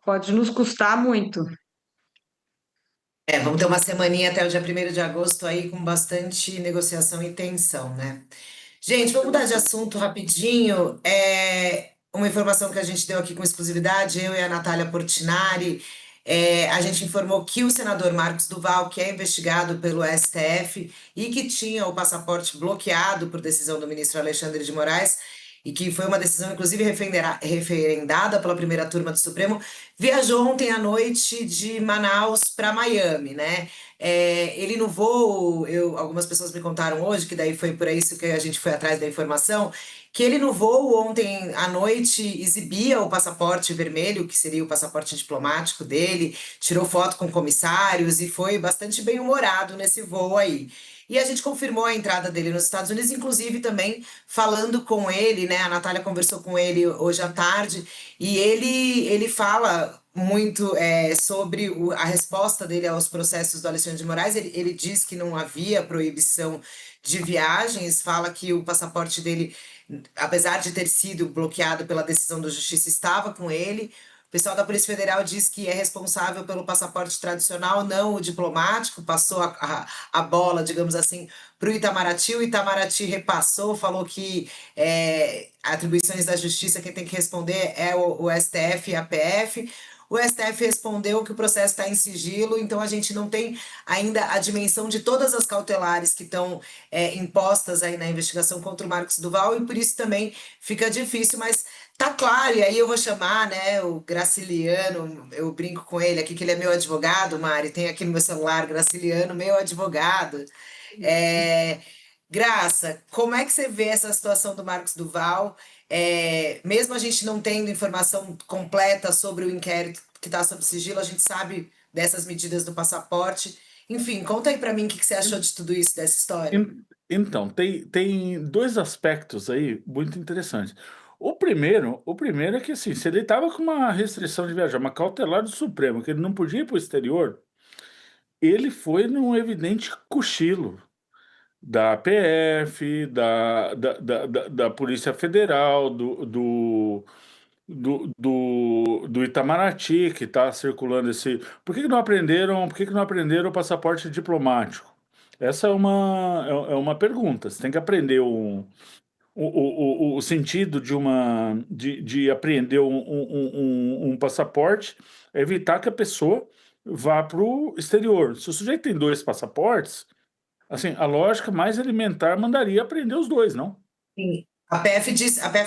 pode nos custar muito. Vamos ter uma semaninha até o dia 1º de agosto aí com bastante negociação e tensão, né? Gente, vamos mudar de assunto rapidinho. Uma informação que a gente deu aqui com exclusividade, eu e a Natália Portinari, a gente informou que o senador Marcos Duval, que é investigado pelo STF e que tinha o passaporte bloqueado por decisão do ministro Alexandre de Moraes, e que foi uma decisão, inclusive, referendada pela primeira turma do Supremo, viajou ontem à noite de Manaus para Miami, né? Ele no voo, algumas pessoas me contaram hoje, que daí foi por isso que a gente foi atrás da informação, que ele no voo ontem à noite exibia o passaporte vermelho, que seria o passaporte diplomático dele, tirou foto com comissários e foi bastante bem-humorado nesse voo aí. E a gente confirmou a entrada dele nos Estados Unidos, inclusive também falando com ele, né? A Natália conversou com ele hoje à tarde, e ele fala muito sobre a resposta dele aos processos do Alexandre de Moraes. Ele diz que não havia proibição de viagens, fala que o passaporte dele, apesar de ter sido bloqueado pela decisão da Justiça, estava com ele. O pessoal da Polícia Federal diz que é responsável pelo passaporte tradicional, não o diplomático, passou a bola, digamos assim, para o Itamaraty. O Itamaraty repassou, falou que atribuições da Justiça, quem tem que responder é o STF e a PF. O STF respondeu que o processo está em sigilo, então a gente não tem ainda a dimensão de todas as cautelares que estão impostas aí na investigação contra o Marcos Duval, e por isso também fica difícil, mas tá claro, e aí eu vou chamar, né, o Graciliano, eu brinco com ele aqui que ele é meu advogado, Mari, tem aqui no meu celular, Graciliano, meu advogado. É, Graça, como é que você vê essa situação do Marcos Duval? Mesmo a gente não tendo informação completa sobre o inquérito que está sob sigilo, a gente sabe dessas medidas do passaporte. Enfim, conta aí para mim o que você achou de tudo isso, dessa história. Então, tem dois aspectos aí muito interessantes. O primeiro é que, assim, se ele estava com uma restrição de viajar, uma cautelar do Supremo, que ele não podia ir para o exterior, ele foi num evidente cochilo da PF, da Polícia Federal, do Itamaraty, que está circulando esse. Por que que não aprenderam o passaporte diplomático? Essa é uma pergunta. Você tem que aprender o sentido de apreender um passaporte, é evitar que a pessoa vá para o exterior. Se o sujeito tem dois passaportes, assim, a lógica mais elementar mandaria aprender os dois, não? Sim. A PF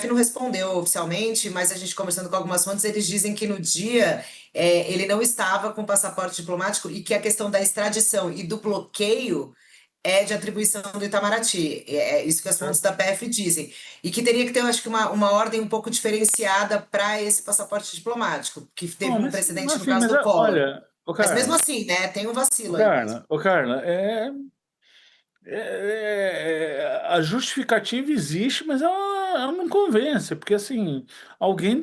não respondeu oficialmente, mas a gente conversando com algumas fontes, eles dizem que no dia ele não estava com passaporte diplomático e que a questão da extradição e do bloqueio é de atribuição do Itamaraty. É isso que as fontes da PF dizem. E que teria que ter, eu acho que, uma ordem um pouco diferenciada para esse passaporte diplomático, que teve Não, um mas precedente no assim, caso mas do Collor. olha, o Mas mesmo Carla, assim, né, tem um o vacilo aí mesmo. Carla, o Carla, a justificativa existe, mas ela não convence, porque assim, alguém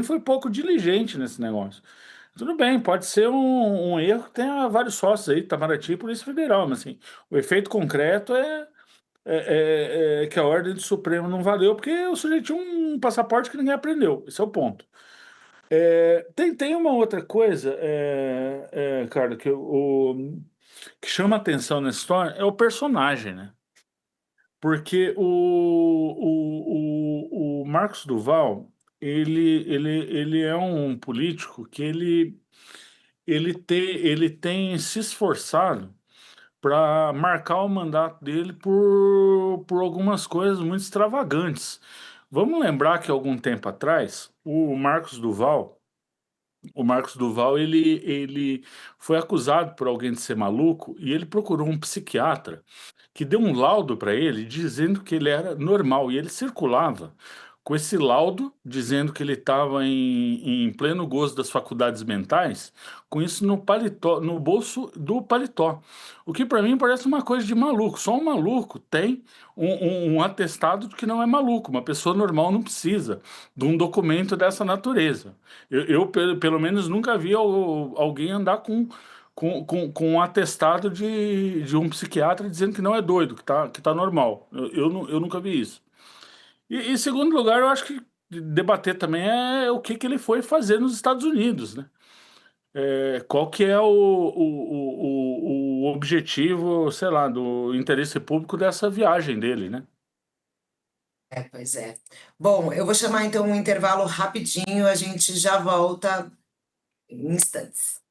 foi pouco diligente nesse negócio. Tudo bem, pode ser um erro que tenha vários sócios aí, Itamaraty e Polícia Federal, mas assim, o efeito concreto é que a ordem do Supremo não valeu, porque o sujeito tinha um passaporte que ninguém aprendeu. Esse é o ponto. Tem uma outra coisa, cara, que chama atenção nessa história é o personagem, né? Porque o Marcos Duval, ele é um político que ele tem se esforçado para marcar o mandato dele por algumas coisas muito extravagantes. Vamos lembrar que algum tempo atrás, o Marcos Duval, ele foi acusado por alguém de ser maluco e ele procurou um psiquiatra que deu um laudo para ele dizendo que ele era normal e ele circulava com esse laudo dizendo que ele estava em pleno gozo das faculdades mentais, com isso no paletó, no bolso do paletó. O que para mim parece uma coisa de maluco. Só um maluco tem um atestado de que não é maluco. Uma pessoa normal não precisa de um documento dessa natureza. Pelo menos, nunca vi alguém andar com um atestado de um psiquiatra dizendo que não é doido, que tá normal. Eu nunca vi isso. E em segundo lugar, eu acho que debater também é o que que ele foi fazer nos Estados Unidos, né? Qual que é o objetivo, sei lá, do interesse público dessa viagem dele, né? Pois é. Bom, eu vou chamar então um intervalo rapidinho, a gente já volta em instantes.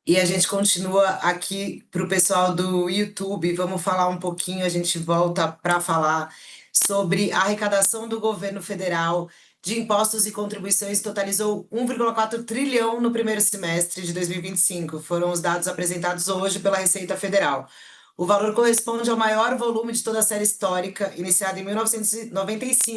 E a gente continua aqui para o pessoal do YouTube. Vamos falar um pouquinho, a gente volta para falar sobre a arrecadação do governo federal de impostos e contribuições totalizou 1,4 trilhão no primeiro semestre de 2025. Foram os dados apresentados hoje pela Receita Federal. O valor corresponde ao maior volume de toda a série histórica, iniciada em 1995.